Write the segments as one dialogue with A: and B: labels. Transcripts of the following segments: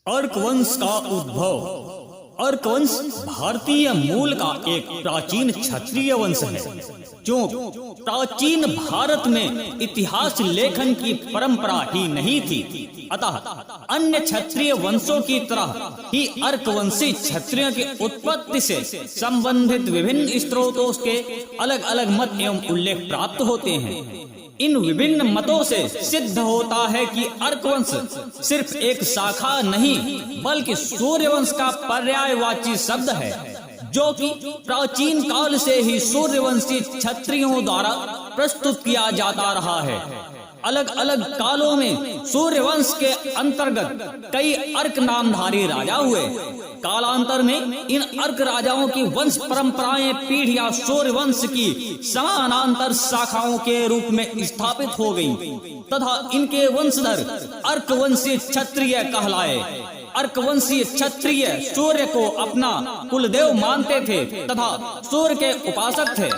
A: अर्क वंश का उद्भव। अर्क वंश भारतीय मूल का एक प्राचीन क्षत्रिय वंश है। जो प्राचीन भारत में इतिहास लेखन की परंपरा ही नहीं थी, अतः अन्य क्षत्रिय वंशों की तरह ही अर्कवंशी क्षत्रियों की उत्पत्ति से संबंधित विभिन्न स्रोतों के अलग अलग मत एवं उल्लेख प्राप्त होते हैं। इन विभिन्न मतों से सिद्ध होता है कि अर्कवंश सिर्फ एक शाखा नहीं बल्कि सूर्यवंश का पर्यायवाची शब्द है, जो कि प्राचीन काल से ही सूर्यवंशी क्षत्रियों द्वारा प्रस्तुत किया जाता रहा है। अलग अलग कालों में सूर्यवंश के अंतर्गत कई अर्क नामधारी राजा हुए। कालांतर में इन अर्क राजाओं की वंश परंपराएं पीढ़ियां सूर्यवंश की समानांतर शाखाओं के रूप में स्थापित हो गईं, तथा इनके वंशधर अर्कवंशी क्षत्रिय कहलाए। अर्कवंशी क्षत्रिय सूर्य को अपना कुलदेव मानते थे तथा सूर्य के उपासक थे।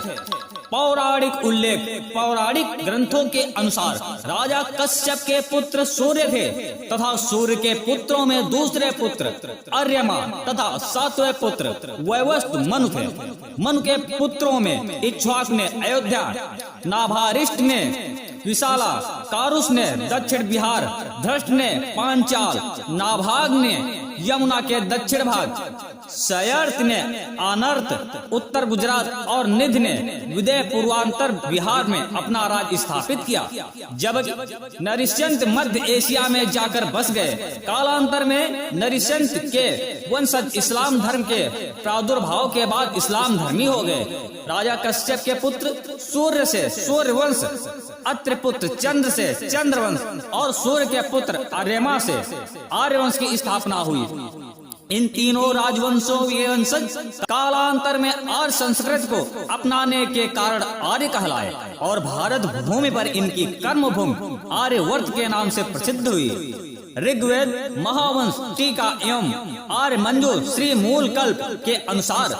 A: पौराणिक उल्लेख। पौराणिक ग्रंथों के अनुसार राजा कश्यप के पुत्र सूर्य थे तथा सूर्य के पुत्रों में दूसरे पुत्र अर्यमा तथा सातवें पुत्र वैवस्वत मनु थे। मनु के पुत्रों में इक्ष्वाक ने अयोध्या, नाभारिष्ट ने विशाला, कारुष ने दक्षिण बिहार, धृष्ट ने पांचाल, नाभाग ने यमुना के दक्षिण भाग, शयर्त ने अनर्त उत्तर गुजरात और निध ने विदय पूर्वांतर बिहार में अपना राज स्थापित किया। जबकि नरिशंत मध्य एशिया में जाकर बस गए। कालांतर में नरिशंत के वंशज इस्लाम धर्म के प्रादुर्भाव के बाद इस्लाम धर्मी हो गए। राजा कश्यप के पुत्र सूर्य से सूर्यवंश, अत्रि पुत्र चंद्र से चंद्रवंश और सूर्य के पुत्र आर्यमा से आर्यवंश की स्थापना हुई। इन तीनों राजवंशों के वंशज कालांतर में आर्य संस्कृत को अपनाने के कारण आर्य कहलाए और भारत भूमि पर इनकी कर्म भूमि आर्यवर्त के नाम से प्रसिद्ध हुई। ऋग्वेद, महावंश, टीका एवं आर्य मंजूर श्री मूल कल्प के अनुसार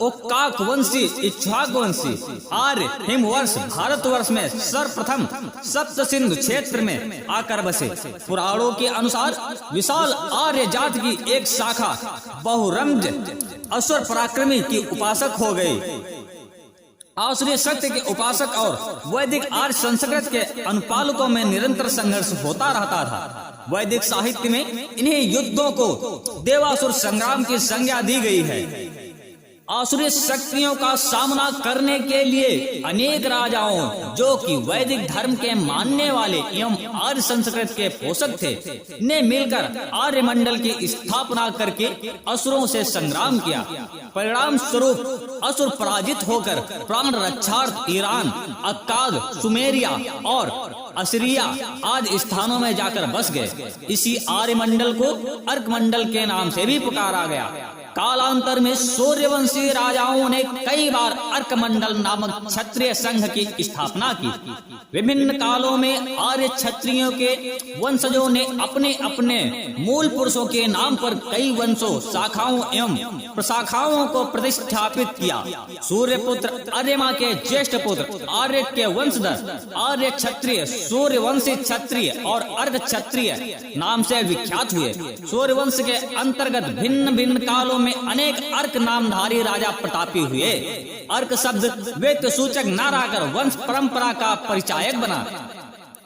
A: ओक्काक वंशी, इक्ष्वाक वंशी आर्य हिमवर्ष भारतवर्ष में सर्वप्रथम सप्त सिंधु क्षेत्र में आकर बसे। पुराणों के अनुसार विशाल आर्य जाति की एक शाखा बहुरम्ज असुर पराक्रमी की उपासक हो गई। आसुरी शक्ति के उपासक और वैदिक आर्य संस्कृत के अनुपालकों में निरंतर संघर्ष होता रहता था। वैदिक साहित्य में इन्हीं युद्धों को देवासुर संग्राम की संज्ञा दी गई है। आसुरी शक्तियों का सामना करने के लिए अनेक राजाओं, जो कि वैदिक धर्म के मानने वाले एवं आर्य संस्कृत के पोषक थे, ने मिलकर आर्य मंडल की स्थापना करके असुरों से संग्राम किया। परिणाम स्वरूप असुर पराजित होकर प्राण रक्षार्थ ईरान, अक्काद, सुमेरिया और असीरिया आदि स्थानों में जाकर बस गए। इसी आर्य मंडल को अर्क मंडल के नाम से भी पुकारा गया। कालांतर में सूर्यवंशी राजाओं ने कई बार अर्क मंडल नामक क्षत्रिय संघ की स्थापना की। विभिन्न कालों में आर्य क्षत्रियों के वंशजों ने अपने अपने मूल पुरुषों के नाम पर कई वंशों, शाखाओं एवं प्रशाखाओं को प्रतिष्ठापित किया। सूर्य पुत्र अर्यमा के ज्येष्ठ पुत्र आर्य के वंशधर आर्य क्षत्रिय सूर्यवंशी क्षत्रिय और अर्क क्षत्रिय नाम से विख्यात हुए। सूर्यवंश के अंतर्गत भिन्न भिन्न कालों में अनेक अर्क नामधारी राजा प्रतापी हुए। अर्क शब्द व्यक्ति सूचक न रहकर वंश परंपरा का परिचायक बना।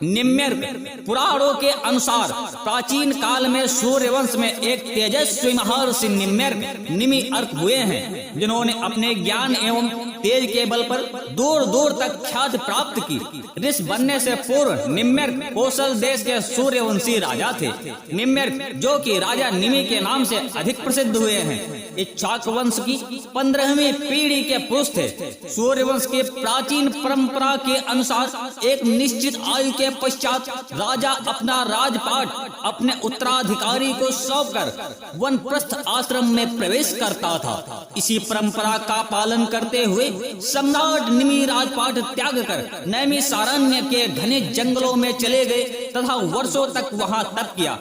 A: निम्यर्क। पुराणों के अनुसार प्राचीन काल में सूर्यवंश में एक तेजस्वी महर्षि निम्यर्क निमि अर्क हुए हैं, जिन्होंने अपने ज्ञान एवं तेज के बल पर दूर दूर तक ख्याति प्राप्त की। ऋषि बनने से पूर्व निम्यर्क कौशल देश के सूर्यवंशी राजा थे। निम्यर्क, जो कि राजा निमि के नाम से अधिक प्रसिद्ध हुए हैं, इक्ष्वाक वंश की 15वीं पीढ़ी के पुरुष थे। सूर्यवंश के प्राचीन परंपरा के अनुसार एक निश्चित आयु के के पश्चात राजा अपना राजपाट अपने उत्तराधिकारी को सौंपकर वनप्रस्थ आश्रम में प्रवेश करता था। इसी परंपरा का पालन करते हुए सम्राट निमि राजपाट त्याग कर नैमिषारण्य के घने जंगलों में चले गए तथा वर्षों तक वहां तप किया।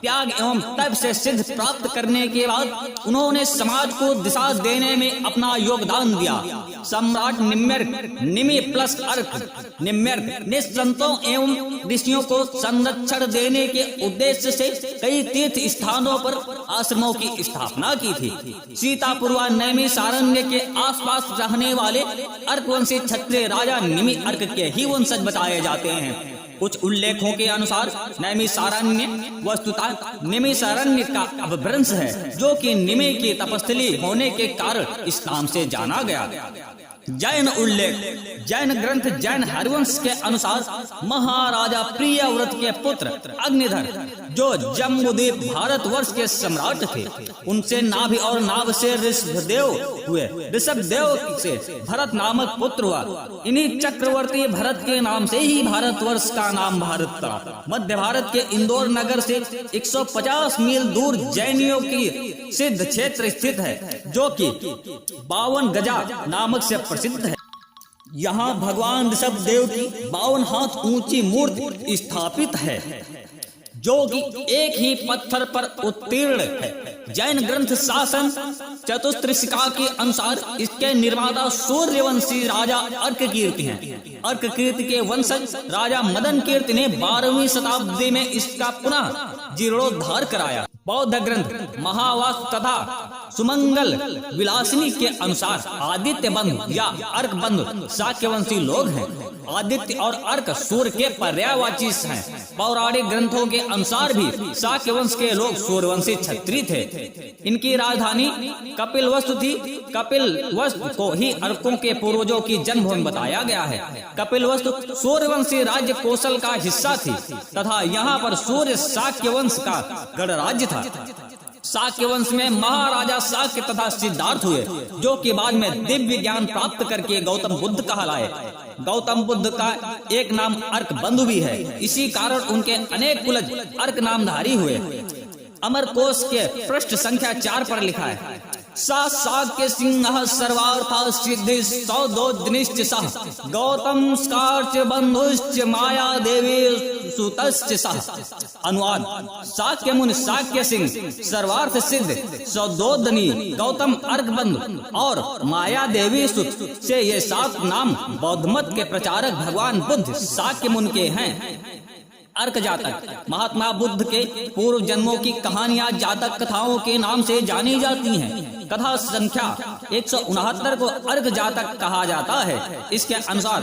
A: त्याग एवं तप से सिद्ध प्राप्त करने के बाद उन्होंने समाज को दिशा देने में अपना योगदान दिया। सम्राट निम्यर्क निमि प्लस अर्क निम्यर्क ने संतों एवं ऋषियों को संरक्षण देने के उद्देश्य से कई तीर्थ स्थानों पर आश्रमों की स्थापना की थी। सीतापुरवा नैमिषारण्य के आसपास रहने वाले अर्कवंशी क्षत्रिय राजा निमि अर्क के ही वंशज बताए जाते हैं। कुछ उल्लेखों के अनुसार नैमिषारण्य वस्तुतः निमिषारण्य का अपभ्रंश है, जो कि निमि की तपस्थली होने के कारण इस नाम से जाना गया। जैन उल्लेख जैन ग्रंथ जैन हरिवंश के अनुसार महाराजा प्रियव्रत के पुत्र अग्निधर, जो जम्बूद्वीप भारतवर्ष के सम्राट थे, उनसे नाभि और नाभ से ऋषभदेव हुए। ऋषभदेव से भरत नामक पुत्र हुआ। इन्हीं चक्रवर्ती भरत के नाम से ही भारतवर्ष का नाम भारत था। मध्य भारत के इंदौर नगर से 150 मील दूर जैनियों की सिद्ध क्षेत्र स्थित है, जो कि 52 गजा नामक से प्रसिद्ध है। यहाँ भगवान ऋषभदेव की 52 हाथ ऊंची मूर्ति स्थापित है, जो कि एक ही पत्थर पर उत्तीर्ण है। जैन ग्रंथ शासन चतुस्त्रिशिका के अनुसार इसके निर्माता सूर्यवंशी राजा अर्ककीर्ति हैं। अर्ककीर्ति के वंशज राजा मदन कीर्ति ने 12वीं शताब्दी में इसका पुनः जीर्णोद्धार कराया। बौद्ध ग्रंथ महावास तथा सुमंगल विलासिनी के अनुसार आदित्य बंधु या अर्क बंधु शाक्यवंशी लोग हैं। आदित्य और अर्क सूर्य के पर्यायवाची हैं। पौराणिक ग्रंथों के अनुसार भी शाक्यवंश के लोग सूर्यवंशी क्षत्रिय थे। इनकी राजधानी कपिलवस्तु थी। कपिलवस्तु को ही अर्कों के पूर्वजों की जन्मभूमि बताया गया है। कपिलवस्तु सूर्यवंशी राज्य कौशल का हिस्सा थी तथा यहाँ पर सूर्य शाक्यवंश का गणराज्य था। शाक्य वंश में महाराजा शाक्य तथा सिद्धार्थ हुए, जो कि बाद में दिव्य ज्ञान प्राप्त करके गौतम बुद्ध कहलाए। गौतम बुद्ध का एक नाम अर्क बंधु भी है। इसी कारण उनके अनेक कुलज अर्क नामधारी हुए। अमरकोश के पृष्ठ संख्या 4 पर लिखा है, सा शाक्य सिंह सर्वार्था सिद्धि सौदोदनिश्च सह गौतम स्कार्च बंधुश्च माया देवी सुतश्च सह। अनुवाद, शाक्य मुनि शाक्य सिंह सर्वार्थ सिद्ध सौदोदनी गौतम अर्क बंधु और माया देवी सुत से ये 7 नाम बौद्ध मत के प्रचारक भगवान बुद्ध शाक्य मुनि के हैं। अर्क जातक महात्मा बुद्ध के पूर्व जन्मों की कहानियां जातक कथाओं के नाम से जानी जाती हैं। कथा संख्या 169 को अर्क जातक कहा जाता है। इसके अनुसार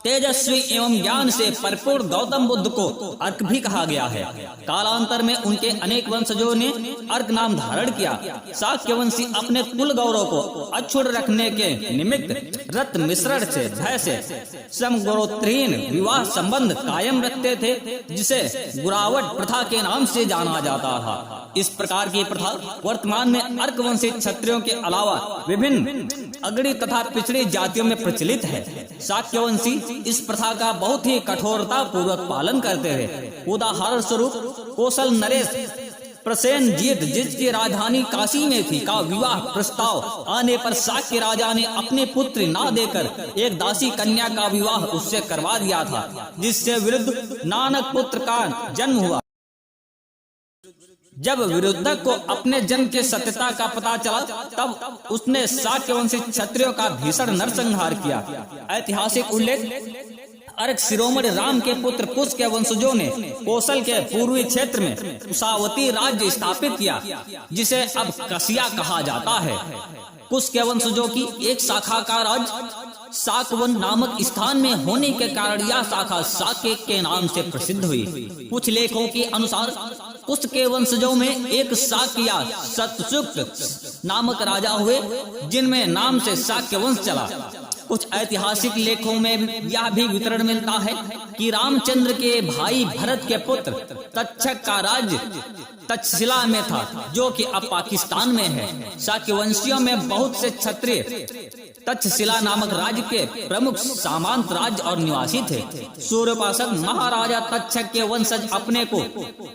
A: तेजस्वी एवं ज्ञान से परिपूर्ण गौतम बुद्ध को अर्क भी कहा गया है। कालांतर में उनके अनेक वंशजों ने अर्क नाम धारण किया। शाक्यवंशी अपने कुल गौरव को अक्षुण्ण रखने के निमित्त रत्न मिश्रण से भय से समगोत्रीन विवाह संबंध कायम रखते थे, जिसे गुरावट प्रथा के नाम से जाना जाता था। इस प्रकार की प्रथा वर्तमान में अर्कवंशी क्षत्रियों के अलावा विभिन्न अगड़ी तथा पिछड़ी जातियों में प्रचलित है। शाक्यवंशी इस प्रथा का बहुत ही कठोरता पूर्वक पालन करते थे। उदाहरण स्वरूप कौशल नरेश प्रसेनजीत, जिसकी राजधानी काशी में थी, का विवाह प्रस्ताव आने पर शाक्य राजा ने अपनी पुत्री ना देकर एक दासी कन्या का विवाह उससे करवा दिया था, जिससे विरुद्ध नानक पुत्र का जन्म हुआ। जब विरुद्धक को अपने जन्म के सत्यता का पता चला, तब उसने शाक्यवंशी क्षत्रियों का भीषण नरसंहार किया। ऐतिहासिक उल्लेख, अर्क शिरोमणि राम के पुत्र कुश के वंशजों ने कौशल के पूर्वी क्षेत्र में कुशावती राज्य स्थापित किया, जिसे अब कसिया कहा जाता है। कुश के वंशजों की एक शाखा का राज्य शाकवन नामक स्थान में होने के कारण यह शाखा शाक्य के नाम से प्रसिद्ध हुई। कुछ लेखों के अनुसार कुश के वंशजों में एक शाक्य सतसुक्त नामक राजा हुए, जिनमें नाम से शाक्य वंश चला। कुछ ऐतिहासिक लेखों में यह भी विवरण मिलता है कि रामचंद्र के भाई भरत के पुत्र तक्षक का राज्य तक्षशिला में था, जो कि अब पाकिस्तान में है। शाक्य वंशियों में बहुत से क्षत्रिय तक्षशिला नामक राज्य के प्रमुख सामंत राज्य और निवासी थे। सूर्योपासक महाराजा तक्षक के वंशज अपने को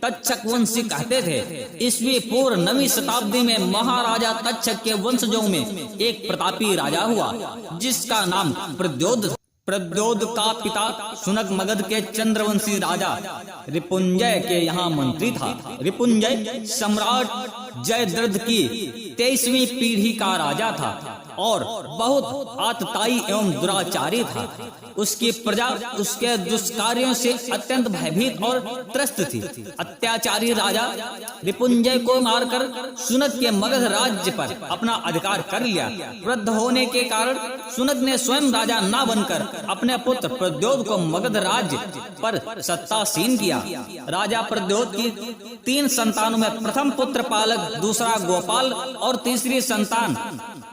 A: तक्षक वंशी कहते थे। ईस्वी पूर्व 9वीं शताब्दी में महाराजा तक्षक के वंशजों में एक प्रतापी राजा हुआ, जिसका नाम प्रद्योत। प्रद्योत का पिता सुनक मगध के चंद्रवंशी राजा रिपुंजय के यहाँ मंत्री था। रिपुंजय सम्राट जयद्रथ की 23वीं पीढ़ी का राजा था और बहुत आतताई एवं दुराचारी था। उसकी प्रजा उसके दुष्कार्यों से अत्यंत भयभीत और त्रस्त थी। अत्याचारी राजा रिपुंजय को मारकर सुनक के मगध राज्य पर अपना अधिकार कर लिया। वृद्ध होने के कारण सुनक ने स्वयं राजा न बनकर अपने पुत्र प्रद्योत को मगध राज्य पर सत्तासीन किया। राजा प्रद्योत की 3 संतानों में प्रथम पुत्र पालक, दूसरा गोपाल और तीसरी संतान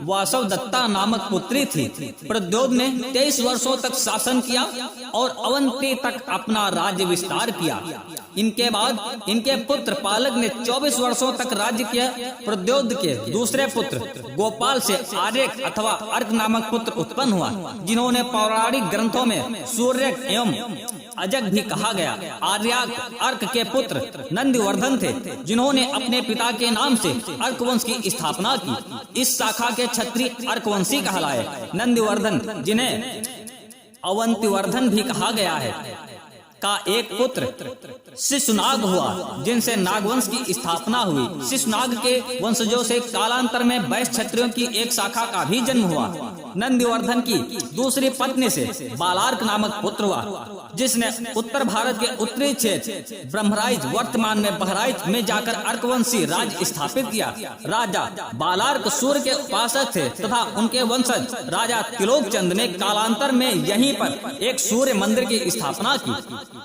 A: वासवदत्ता नामक पुत्री थी। प्रद्योत ने 23 वर्षों तक शासन किया और अवंती तक अपना राज्य विस्तार किया। इनके बाद इनके पुत्र पालक ने 24 वर्षों तक राज्य किया। प्रद्योत के दूसरे पुत्र गोपाल से आर्यक अथवा अर्क नामक पुत्र उत्पन्न हुआ, जिन्होंने पौराणिक ग्रंथों में सूर्यक एवं अजक भी कहा गया। आर्यक अर्क के पुत्र नंदिवर्धन थे, जिन्होंने अपने पिता के नाम से अर्क वंश की स्थापना की। इस शाखा के क्षत्रिय अर्कवंशी कहलाए। नंदिवर्धन, जिन्हें अवंतिवर्धन भी कहा गया है, का एक पुत्र शिशुनाग हुआ, जिनसे नागवंश की स्थापना हुई। शिशुनाग के वंशजों से कालांतर में वैश्य क्षत्रियों की एक शाखा का भी जन्म हुआ। नंदिवर्धन की दूसरी पत्नी से बालार्क नामक पुत्र हुआ, जिसने उत्तर भारत के उत्तरी क्षेत्र ब्रह्मराइच, वर्तमान में बहराइच में जाकर अर्कवंशी राज्य स्थापित किया। राजा बालार्क सूर्य के उपासक थे तथा उनके वंशज राजा तिलोक चंद ने कालांतर में यहीं पर एक सूर्य मंदिर की स्थापना की,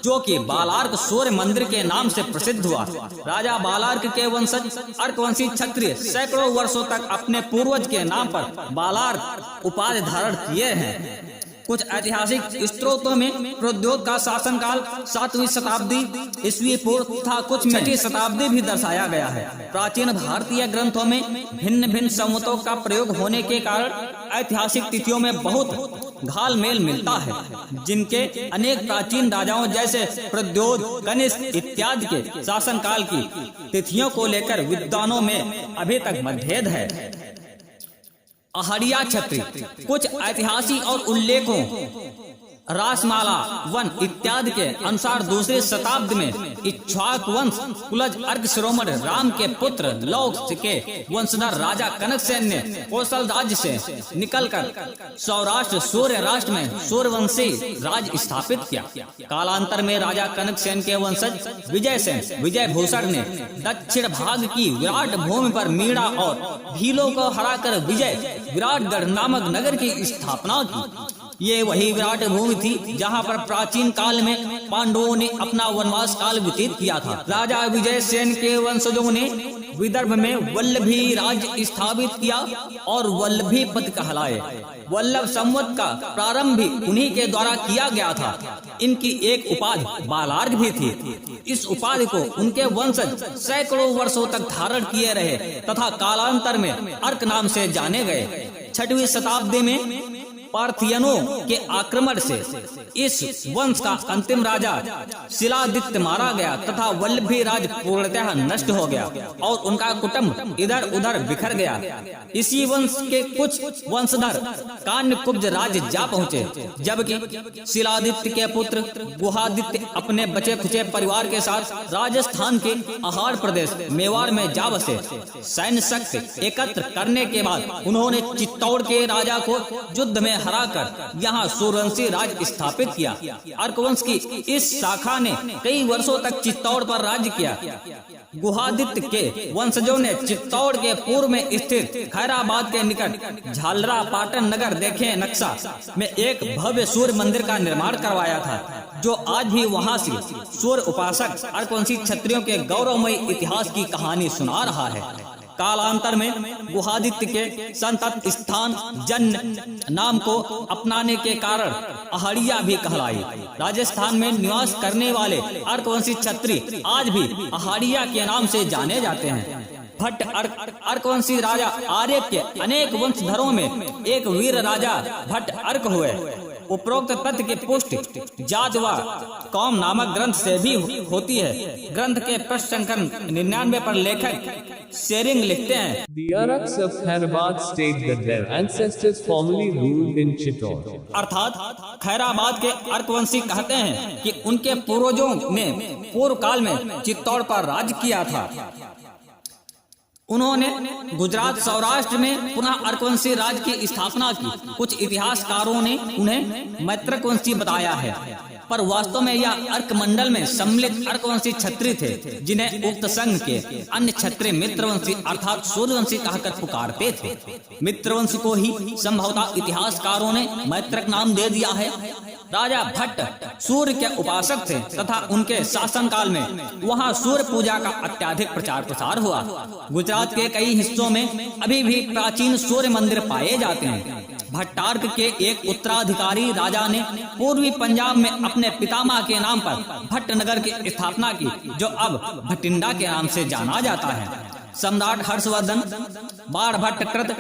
A: जो कि बालार्क सूर्य मंदिर के नाम से प्रसिद्ध हुआ। राजा बालार्क के वंशज अर्कवंशी क्षत्रिय सैकड़ों वर्षों तक अपने पूर्वज के नाम पर बालार्क उपाधि धारण किए हैं। कुछ ऐतिहासिक स्त्रोतों में प्रद्योत का शासनकाल 7वीं शताब्दी ईस्वी पूर्व तथा कुछ में 6वीं शताब्दी भी दर्शाया गया है। प्राचीन भारतीय ग्रंथों में भिन्न भिन्न संवतों का प्रयोग होने के कारण ऐतिहासिक तिथियों में बहुत घालमेल मिलता है, जिनके अनेक प्राचीन राजाओं जैसे प्रद्योत, कनिष्क इत्यादि के शासनकाल की तिथियों को लेकर विद्वानों में अभी तक मतभेद है। अहरिया क्षत्रिय। कुछ ऐतिहासिक और उल्लेखों रासमाला वन इत्यादि के अनुसार दूसरी शताब्दी में इक्ष्वाक वंश कुलज अर्क शिरोमणि राम के पुत्र लौह के वंशधर राजा कनकसेन ने कौशल राज्य से निकलकर सौराष्ट्र सूर्य राष्ट्र में सूर्यवंशी राज्य स्थापित किया। कालांतर में राजा कनकसेन के वंशज विजयसेन, विजय भूषण ने दक्षिण भाग की विराट भूमि पर मीणा और भीलों को हराकर विजय विराटगढ़ नामक नगर की स्थापना की। ये वही विराट भूमि थी जहाँ पर प्राचीन काल में पांडवों ने अपना वनवास काल व्यतीत किया था। राजा विजय सेन के वंशजों ने विदर्भ में वल्लभी राज्य स्थापित किया और वल्लभी पद कहलाए। वल्लभ संवत का प्रारंभ भी उन्हीं के द्वारा किया गया था। इनकी एक उपाधि बालार्क भी थी। इस उपाधि को उनके वंशज सैकड़ों वर्षों तक धारण किए रहे तथा कालांतर में अर्क नाम से जाने गए। 6वीं शताब्दी में पार्थियनों के आक्रमण से इस वंश का अंतिम राजा शिलादित्य मारा गया तथा वल्लभी राज पूर्णतः नष्ट हो गया और उनका कुटुंब इधर उधर बिखर गया। इसी वंश के कुछ वंशधर कान्यकुब्ज राज्य जा पहुँचे, जबकि शिलादित्य के पुत्र गुहादित्य अपने बचे खुचे परिवार के साथ राजस्थान के आहार प्रदेश मेवाड़ में जा बसे। सैन्य शक्ति एकत्र करने के बाद उन्होंने चित्तौड़ के राजा को युद्ध में हराकर यहाँ सूर्यवंशी राज्य स्थापित किया। अर्कवंश की इस शाखा ने कई वर्षों तक चित्तौड़ पर राज्य किया। गुहादित्य के वंशजों ने चित्तौड़ के पूर्व में स्थित खैराबाद के निकट झालरा पाटन नगर देखे नक्शा में एक भव्य सूर्य मंदिर का निर्माण करवाया था, जो आज भी वहां से सूर्य उपासक अर्कवंशी क्षत्रियों के गौरवमयी इतिहास की कहानी सुना रहा है। कालांतर में गुहादित्य के संतत स्थान जन्य नाम को अपनाने के कारण अहड़िया भी कहलाई। राजस्थान में निवास करने वाले अर्कवंशी क्षत्रिय आज भी अहाड़िया के नाम से जाने जाते हैं। भट्ट अर्कवंशी राजा आर्य के अनेक वंशधरों में एक वीर राजा भट्ट अर्क हुए। उपरोक्त तथ्य की पुष्टि जात व कौम नामक ग्रंथ से भी होती है। ग्रंथ के प्रश्न संख्या 99 पर लेखक शेरिंग लिखते हैं,
B: The Araks of Khairabad state that their ancestors formerly ruled in Chittor.
A: अर्थात खैराबाद के अर्कवंशी कहते हैं कि उनके पूर्वजों ने पूर्व काल में चित्तौड़ पर राज किया था। उन्होंने गुजरात सौराष्ट्र में पुनः अर्कवंशी राज की स्थापना की। कुछ इतिहासकारों ने उन्हें मैत्रकवंशी बताया है, पर वास्तव में यह अर्क मंडल में सम्मिलित अर्कवंशी क्षत्रिय थे, जिन्हें उक्त संघ के अन्य क्षत्रिय मित्रवंशी अर्थात सूर्यवंशी कहकर पुकारते थे। मित्रवंश को ही संभवतः इतिहासकारों ने मैत्रक नाम दे दिया है। राजा भट्ट सूर्य के उपासक थे तथा उनके शासनकाल में वहां सूर्य पूजा का अत्यधिक प्रचार प्रसार हुआ। गुजरात के कई हिस्सों में अभी भी प्राचीन सूर्य मंदिर पाए जाते हैं। भट्टार्क के एक उत्तराधिकारी राजा ने पूर्वी पंजाब में अपने पितामह के नाम पर भट्टनगर की स्थापना की, जो अब भटिंडा के नाम से जाना जाता है। सम्राट हर्षवर्धन बाण भट्ट कृत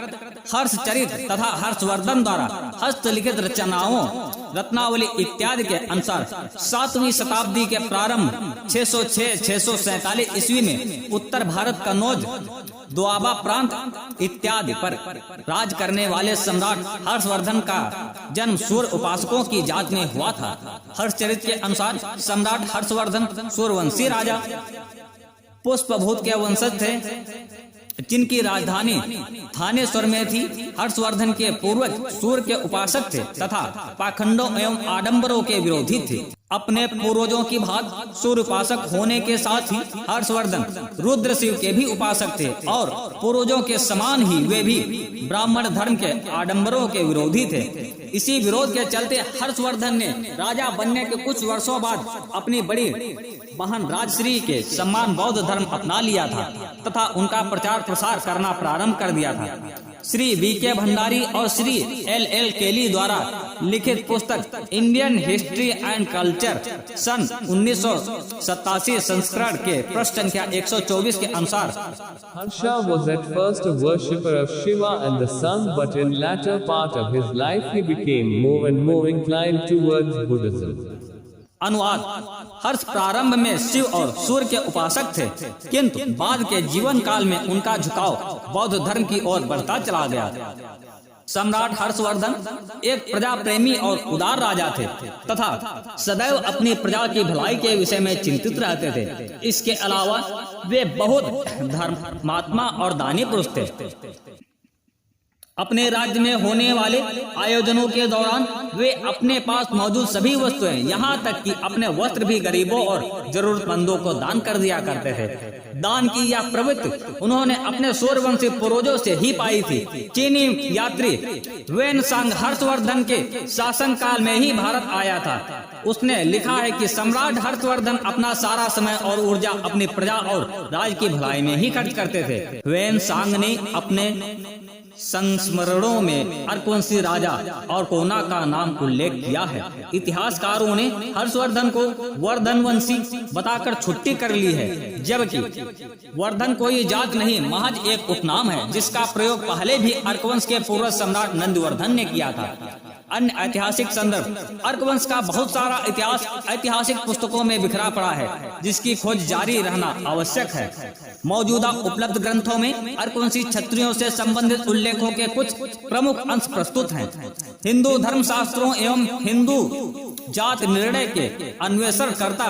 A: हर्षचरित तथा हर्षवर्धन द्वारा हस्तलिखित रचनाओं रत्नावली इत्यादि के अनुसार 7वीं शताब्दी के प्रारंभ 606-647 ईस्वी में उत्तर भारत कन्नौज दोआबा प्रांत इत्यादि पर राज करने वाले सम्राट हर्षवर्धन का जन्म सूर्य उपासकों की जात में हुआ था। हर्षचरित के अनुसार सम्राट हर्षवर्धन सूर्यवंशी राजा पुष्पभूत के वंशज थे, जिनकी राजधानी थानेश्वर में थी। हर्षवर्धन के पूर्वज सूर्य के उपासक थे तथा पाखंडों एवं आडंबरों के विरोधी थे। अपने पूर्वजों की भांति सूर्य उपासक होने के साथ ही हर्षवर्धन रुद्र शिव के भी उपासक थे और पूर्वजों के समान ही वे भी ब्राह्मण धर्म के आडंबरों के विरोधी थे। इसी विरोध के चलते हर्षवर्धन ने राजा बनने के कुछ वर्षों बाद अपनी बड़ी बहन राजश्री के सम्मान बौद्ध धर्म अपना लिया था तथा उनका प्रचार प्रसार करना प्रारंभ कर दिया था। श्री वी.के. भंडारी और श्री L.L. केली द्वारा लिखित पुस्तक इंडियन हिस्ट्री एंड कल्चर सन 1987 संस्करण के पृष्ठ संख्या 124 के अनुसार
B: Harsha was at first a worshipper of Shiva and the sun, but in latter part of his life he became more and more inclined towards Buddhism.
A: अनुवाद, हर्ष प्रारंभ में शिव और सूर्य के उपासक थे, किंतु बाद के जीवन काल में उनका झुकाव बौद्ध धर्म की ओर बढ़ता चला गया। सम्राट हर्षवर्धन एक प्रजा प्रेमी और उदार राजा थे तथा सदैव अपनी प्रजा की भलाई के विषय में चिंतित रहते थे। इसके अलावा वे बहुत धर्मात्मा और दानी पुरुष थे। अपने राज्य में होने वाले आयोजनों के दौरान वे अपने पास मौजूद सभी वस्तुएं, यहाँ तक कि अपने वस्त्र भी गरीबों और जरूरतमंदों को दान कर दिया करते थे। दान की यह प्रवृत्ति उन्होंने अपने सूर्यवंशी पूर्वजों से ही पाई थी। चीनी यात्री वेनसांग हर्षवर्धन के शासन काल में ही भारत आया था। उसने लिखा है कि सम्राट हर्षवर्धन अपना सारा समय और ऊर्जा अपनी प्रजा और राज्य की भलाई में ही खर्च करते थे। वेनसांग ने अपने संस्मरणों में अर्कवंशी राजा और कोना का नाम उल्लेख किया है। इतिहासकारों ने हर्षवर्धन को वर्धनवंशी बताकर छुट्टी कर ली है, जबकि वर्धन कोई जात नहीं, महज एक उपनाम है जिसका प्रयोग पहले भी अर्कवंश के पूर्व सम्राट नंदवर्धन ने किया था। अन्य ऐतिहासिक संदर्भ अर्कवंश का बहुत सारा इतिहास ऐतिहासिक पुस्तकों में बिखरा पड़ा है, जिसकी खोज जारी रहना आवश्यक है। मौजूदा उपलब्ध ग्रंथों में अर्कवंशी क्षत्रियों से संबंधित उल्लेखों के कुछ प्रमुख अंश प्रस्तुत हैं। हिंदू धर्म शास्त्रों एवं हिंदू जात निर्णय के अन्वेषण करता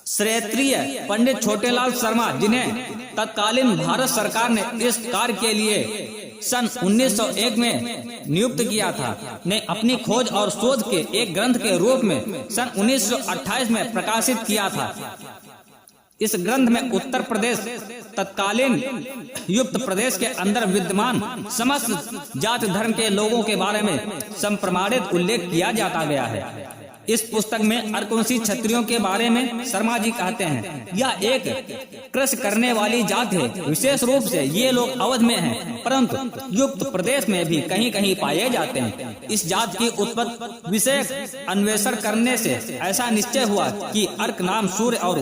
A: श्रेत्रीय पंडित छोटेलाल शर्मा, जिन्हें तत्कालीन भारत सरकार ने इस कार्य के लिए सन 1901 में नियुक्त किया था, ने अपनी खोज और शोध के एक ग्रंथ के रूप में सन 1928 में प्रकाशित किया था। इस ग्रंथ में उत्तर प्रदेश तत्कालीन युक्त प्रदेश के अंदर विद्यमान समस्त जाति धर्म के लोगों के बारे में संप्रमाणित उल्लेख किया जाता गया है। इस पुस्तक में अर्कवंशी क्षत्रियों के बारे में शर्मा जी कहते हैं, यह एक कृषि करने वाली जात है। विशेष रूप से ये लोग अवध में हैं, परंतु युक्त प्रदेश में भी कहीं कहीं पाए जाते हैं। इस जात की उत्पत्ति विषय अन्वेषण करने से ऐसा निश्चय हुआ कि अर्क नाम सूर्य और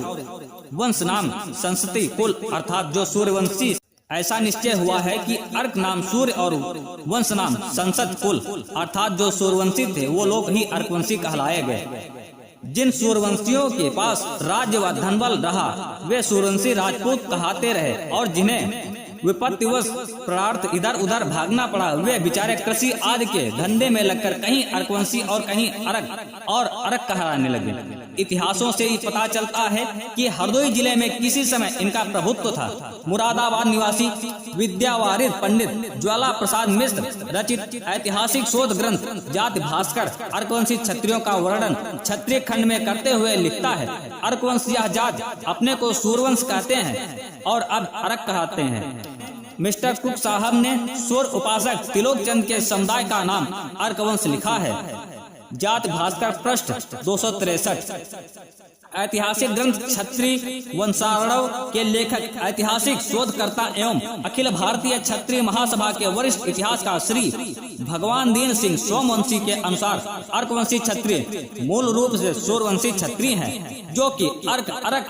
A: वंश नाम संसति कुल अर्थात जो सूर्यवंशी, ऐसा निश्चय हुआ है कि अर्क नाम सूर्य और वंश नाम संसद कुल अर्थात जो सूर्यवंशी थे वो लोग ही अर्कवंशी कहलाए गए। जिन सूर्यवंशियों के पास राज्य व धनबल रहा वे सूर्यवंशी राजपूत कहते रहे, और जिन्हें विपत्तिवश प्रार्थ इधर उधर भागना पड़ा वे बेचारे कृषि आदि के धंधे में लगकर कहीं अर्कवंशी और कहीं अरक कहलाने लगे। इतिहासों से पता चलता है कि हरदोई जिले में किसी समय इनका प्रभुत्व था। मुरादाबाद निवासी विद्यावारिद पंडित ज्वाला प्रसाद मिश्र रचित ऐतिहासिक शोध ग्रंथ जाति भास्कर अर्कवंशी क्षत्रियों का वर्णन क्षत्रिय खंड में करते हुए लिखता है, अर्कवंश यह जात अपने को सूर्यवंश कहते हैं और अब अरक कहते हैं। मिस्टर कुक साहब ने सूर्य उपासक तिलोक चंद के समुदाय का नाम अर्कवंश लिखा है। जात भास्कर पृष्ठ 263। ऐतिहासिक ग्रंथ क्षत्रिय वंशावळ के लेखक ऐतिहासिक शोधकर्ता एवं अखिल भारतीय क्षत्रिय महासभा के वरिष्ठ इतिहासकार श्री भगवान दीन सिंह सोमवंशी के अनुसार अर्कवंशी क्षत्रिय मूल रूप से सूर्यवंशी क्षत्रिय हैं, जो कि अर्क अरक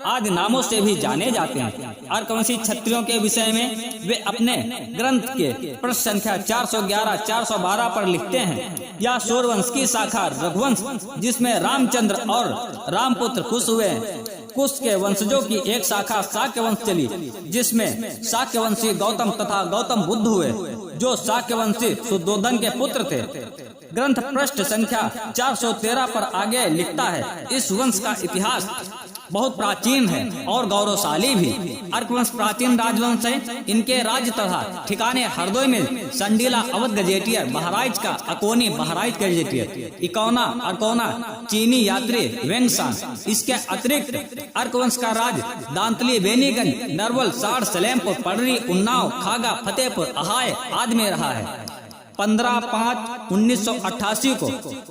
A: आदि नामों से भी जाने जाते हैं। अर्कवंशी क्षत्रियों के विषय में वे अपने ग्रंथ के पृष्ठ संख्या 411-412 पर लिखते हैं, यह सूर्यवंश की शाखा रघुवंश जिसमें रामचंद्र और रामपुत्र कुश हुए, कुश के वंशजों की एक शाखा शाक्यवंश चली जिसमें शाक्यवंशी गौतम तथा गौतम बुद्ध हुए, जो शाक्यवंशी शुद्धोधन के पुत्र थे। ग्रंथ पृष्ठ संख्या 413 पर आगे लिखता है, इस वंश का इतिहास बहुत प्राचीन है और गौरवशाली भी। अर्कवंश प्राचीन राजवंश है। इनके राज्य तथा ठिकाने हरदोई में संडीला अवध गजेटियर, बहराइच का अकोनी बहराइच गजेटियर, इकौना अरकौना चीनी यात्री वेंगसान। इसके अतिरिक्त अर्कवंश का राज दांतली, बेनीगंज, नरवल, साड़, सलेमपुर, पडरी, उन्नाव, खागा, फतेहपुर, अहाय आदि में रहा है। 15/5/1988 को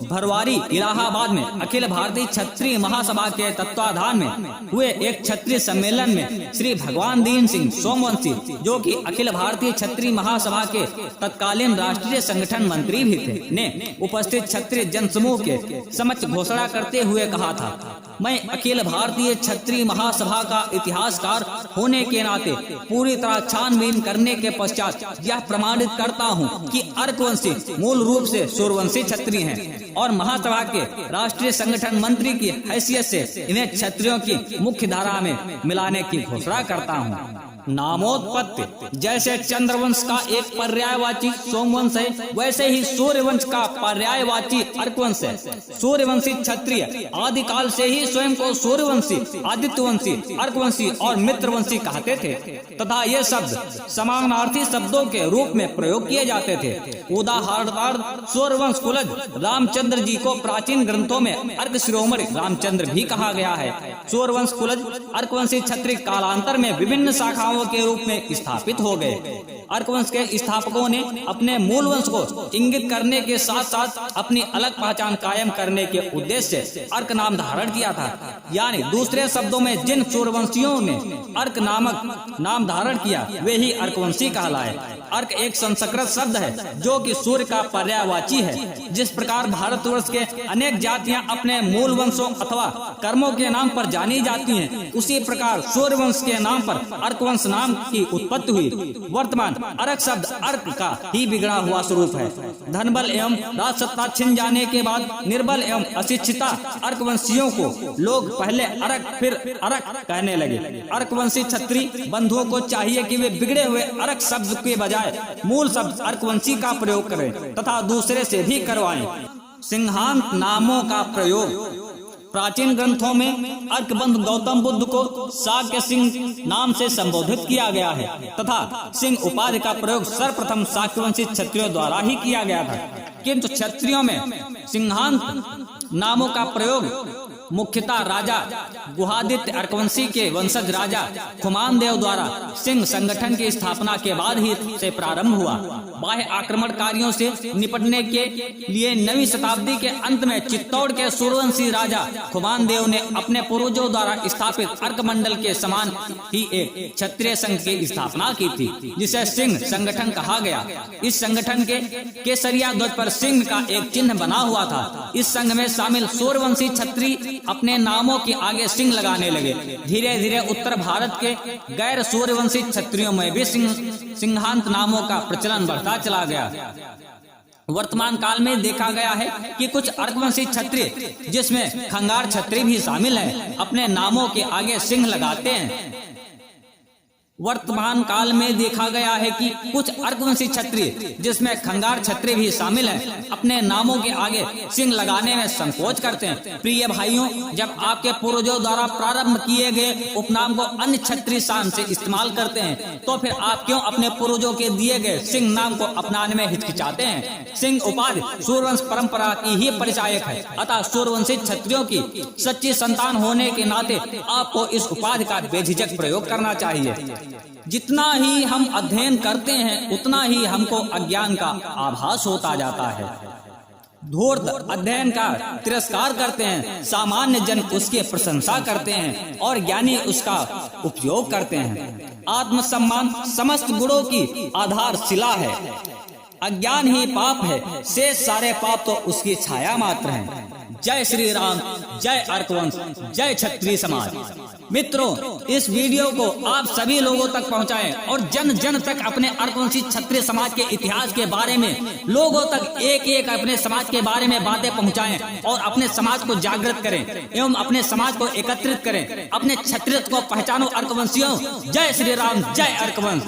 A: भरवारी इलाहाबाद में अखिल भारतीय क्षत्रिय महासभा के तत्वाधान में हुए एक क्षत्रिय सम्मेलन में श्री भगवान दीन सिंह सोमवंशी, जो कि अखिल भारतीय क्षत्रिय महासभा के तत्कालीन राष्ट्रीय संगठन मंत्री भी थे, ने उपस्थित क्षत्रिय जनसमूह के समक्ष घोषणा करते हुए कहा था, मैं अखिल भारतीय क्षत्रिय महासभा का इतिहासकार होने के नाते पूरी तरह छानबीन करने के पश्चात यह प्रमाणित करता हूँ कि अर्कवंशी मूल रूप से सूर्यवंशी क्षत्रिय हैं और महासभा के राष्ट्रीय संगठन मंत्री की हैसियत से इन्हें क्षत्रियों की मुख्य धारा में मिलाने की घोषणा करता हूँ। नामोत्पत्ति जैसे चंद्रवंश का एक पर्यायवाची सोमवंश है, वैसे ही सूर्यवंश का पर्यायवाची अर्कवंश है। सूर्यवंशी क्षत्रिय आदिकाल से ही स्वयं को सूर्यवंशी, आदित्यवंशी, अर्कवंशी और मित्रवंशी कहते थे तथा ये शब्द समानार्थी शब्दों के रूप में प्रयोग किए जाते थे। उदाहरणार्थ सूर्यवंश कुलज रामचंद्र जी को प्राचीन ग्रंथों में अर्क शिरोमणि रामचंद्र भी कहा गया है। सूर्यवंश कुलज अर्कवंशी क्षत्रिय कालांतर में विभिन्न शाखाओं के रूप में स्थापित हो गए। अर्कवंश के स्थापकों ने अपने मूल वंश को इंगित करने के साथ साथ अपनी अलग पहचान कायम करने के उद्देश्य से अर्क नाम धारण किया था। यानी दूसरे शब्दों में जिन सूर्यवंशियों ने अर्क नामक नाम धारण किया वे ही अर्कवंशी कहलाए। अर्क एक संस्कृत शब्द है जो कि सूर्य का पर्यायवाची है। जिस प्रकार भारतवर्ष के अनेक जातियां अपने मूल वंशों अथवा कर्मों के नाम पर जानी जाती हैं, उसी प्रकार सूर्यवंश के नाम पर अर्कवंश नाम की उत्पत्ति हुई। वर्तमान अर्क शब्द अर्क का ही बिगड़ा हुआ स्वरूप है। धनबल एवं राजसत्ता छिन जाने के बाद निर्बल एवं अशिक्षिता अर्कवंशियों को लोग पहले अरक फिर अरक कहने लगे। अर्कवंशी क्षत्रिय बंधुओं को चाहिए कि वे बिगड़े हुए अरक शब्द के बजाय मूल शब्द अर्कवंशी का प्रयोग करें तथा दूसरे से भी करवाएं। सिंहांत नामों का प्रयोग प्राचीन ग्रंथों में अर्कबंध गौतम बुद्ध को शाक्य सिंह नाम से संबोधित किया गया है तथा सिंह उपाधि का प्रयोग सर्वप्रथम शाक्यवंशी क्षत्रियों द्वारा ही किया गया था, किंतु क्षत्रियों में सिंहांत नामों का प्रयोग मुख्यतः राजा गुहादित्य अर्कवंशी के वंशज राजा खुमान देव द्वारा सिंह संगठन की स्थापना के बाद ही से प्रारंभ हुआ। बाह्य आक्रमणकारियों से निपटने के लिए 9वीं शताब्दी के अंत में चित्तौड़ के सूर्यवंशी राजा खुमान देव ने अपने पूर्वजों द्वारा स्थापित अर्क मंडल के समान ही एक क्षत्रिय संघ की स्थापना की थी, जिसे सिंह संगठन कहा गया। इस संगठन के केसरिया ध्वज पर सिंह का एक चिन्ह बना हुआ था। इस संघ में शामिल सूर्यवंशी क्षत्रिय अपने नामों के आगे सिंह लगाने लगे। धीरे धीरे उत्तर भारत के गैर सूर्यवंशी क्षत्रियों में भी सिंहांत नामों का प्रचलन बढ़ता चला गया। वर्तमान काल में देखा गया है कि कुछ अर्कवंशी क्षत्रिय, जिसमें खंगार क्षत्रिय भी शामिल है, अपने नामों के आगे सिंह लगाते हैं। वर्तमान काल में देखा गया है कि कुछ अर्कवंशी क्षत्रिय, जिसमें खंगार क्षत्रिय भी शामिल हैं, अपने नामों के आगे सिंह लगाने में संकोच करते हैं। प्रिय भाइयों, जब आपके पूर्वजों द्वारा प्रारंभ किए गए उपनाम को अन्य क्षत्रिय शान से इस्तेमाल करते हैं, तो फिर आप क्यों अपने पूर्वजों के दिए गए सिंह नाम को अपनाने में हिचकिचाते हैं? सिंह उपाधि सूर्यवंश परंपरा की ही परिचायक है। अतः सूर्यवंशी क्षत्रियों की सच्ची संतान होने के नाते आपको इस उपाधि का बेझिझक प्रयोग करना चाहिए। जितना ही हम अध्ययन करते हैं, उतना ही हमको अज्ञान का आभास होता जाता है। धूर्त अध्ययन का तिरस्कार करते हैं, सामान्य जन उसकी प्रशंसा करते हैं और ज्ञानी उसका उपयोग करते हैं। आत्मसम्मान समस्त गुणों की आधारशिला है। अज्ञान ही पाप है, शेष सारे पाप तो उसकी छाया मात्र हैं। जय श्री राम, जय अर्कवंश, जय क्षत्रिय समाज। मित्रों, इस वीडियो को आप सभी लोगों तक पहुंचाएं और जन जन तक अपने अर्कवंशी क्षत्रिय समाज के इतिहास के बारे में लोगों तक एक एक अपने समाज के बारे में बातें पहुंचाएं और अपने समाज को जागृत करें एवं अपने समाज को एकत्रित करें। अपने क्षत्रियत्व को पहचानो अर्कवंशियों। जय श्री राम, जय अर्कवंश।